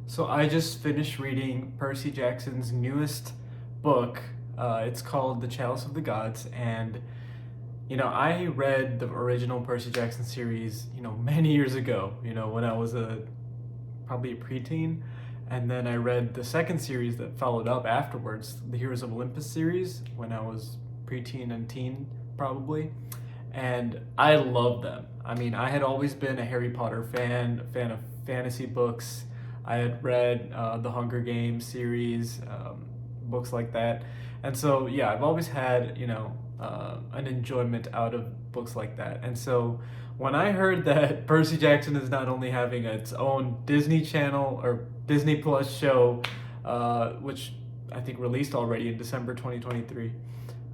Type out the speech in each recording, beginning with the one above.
So I just finished reading Percy Jackson's newest book. It's called The Chalice of the Gods, and I read the original Percy Jackson series, many years ago. When I was probably a preteen, and then I read the second series that followed up afterwards, the Heroes of Olympus series, when I was preteen and teen, probably. And I love them. I mean, I had always been a Harry Potter fan, a fan of fantasy books. I had read the Hunger Games series, books like that. And so, yeah, I've always had, an enjoyment out of books like that. And so when I heard that Percy Jackson is not only having its own Disney Channel or Disney Plus show, which I think released already in December 2023,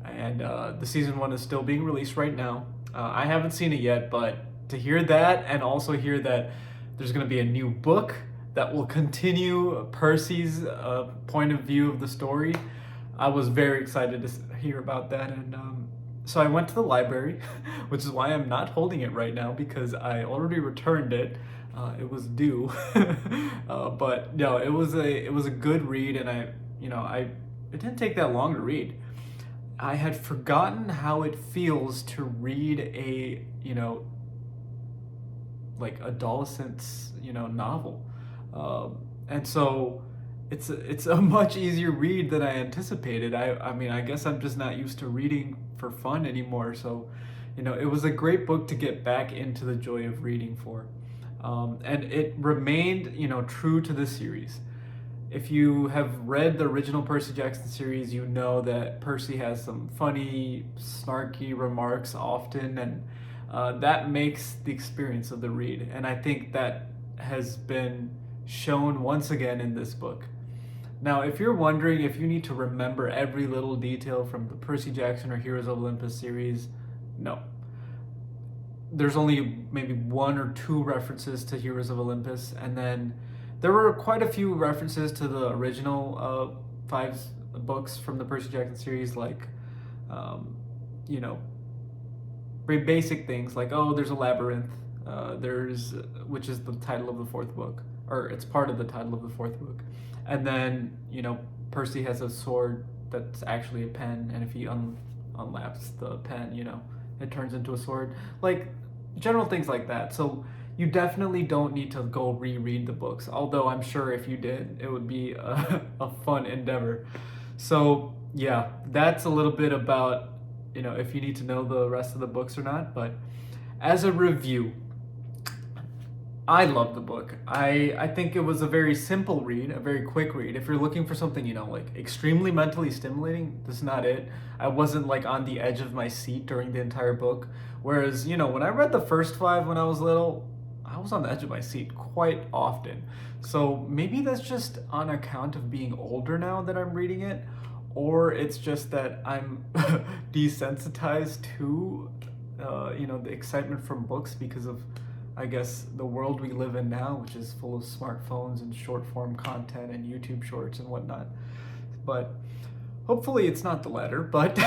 and the season one is still being released right now. I haven't seen it yet, but to hear that and also hear that there's going to be a new book that will continue Percy's point of view of the story, I was very excited to hear about that. And so I went to the library, which is why I'm not holding it right now because I already returned it. It was due, but no, it was a good read, and it didn't take that long to read. I had forgotten how it feels to read a like adolescent's novel, and so it's a much easier read than I anticipated. I mean, I guess I'm just not used to reading for fun anymore. So it was a great book to get back into the joy of reading for, and it remained true to the series. If you have read the original Percy Jackson series, you know that Percy has some funny, snarky remarks often, and that makes the experience of the read. And I think that has been shown once again in this book. Now, if you're wondering if you need to remember every little detail from the Percy Jackson or Heroes of Olympus series, no. There's only maybe one or two references to Heroes of Olympus, and then there were quite a few references to the original five books from the Percy Jackson series, like, you know, very basic things like, oh, there's a labyrinth, which is the title of the fourth book, or it's part of the title of the fourth book. And then, Percy has a sword that's actually a pen, and if he unlaps the pen, it turns into a sword. Like, general things like that. So you definitely don't need to go reread the books, although I'm sure if you did, it would be a fun endeavor. So yeah, that's a little bit about, if you need to know the rest of the books or not. But as a review, I love the book. I think it was a very simple read, a very quick read. If you're looking for something, like extremely mentally stimulating, this is not it. I wasn't like on the edge of my seat during the entire book. Whereas, when I read the first five when I was little, I was on the edge of my seat quite often. So maybe that's just on account of being older now that I'm reading it, or it's just that I'm desensitized to, the excitement from books because of, I guess, the world we live in now, which is full of smartphones and short form content and YouTube shorts and whatnot. But hopefully it's not the latter. But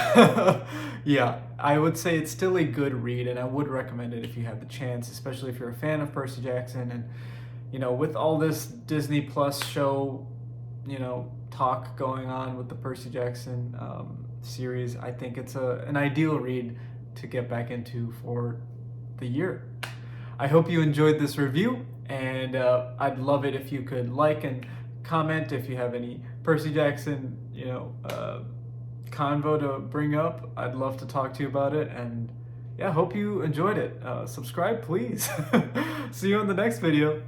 yeah, I would say it's still a good read, and I would recommend it if you have the chance, especially if you're a fan of Percy Jackson. And with all this Disney Plus show, talk going on with the Percy Jackson series, I think it's an ideal read to get back into for the year. I hope you enjoyed this review, and I'd love it if you could like and comment if you have any Percy Jackson, convo to bring up. I'd love to talk to you about it, and yeah, hope you enjoyed it. Subscribe, please. See you in the next video.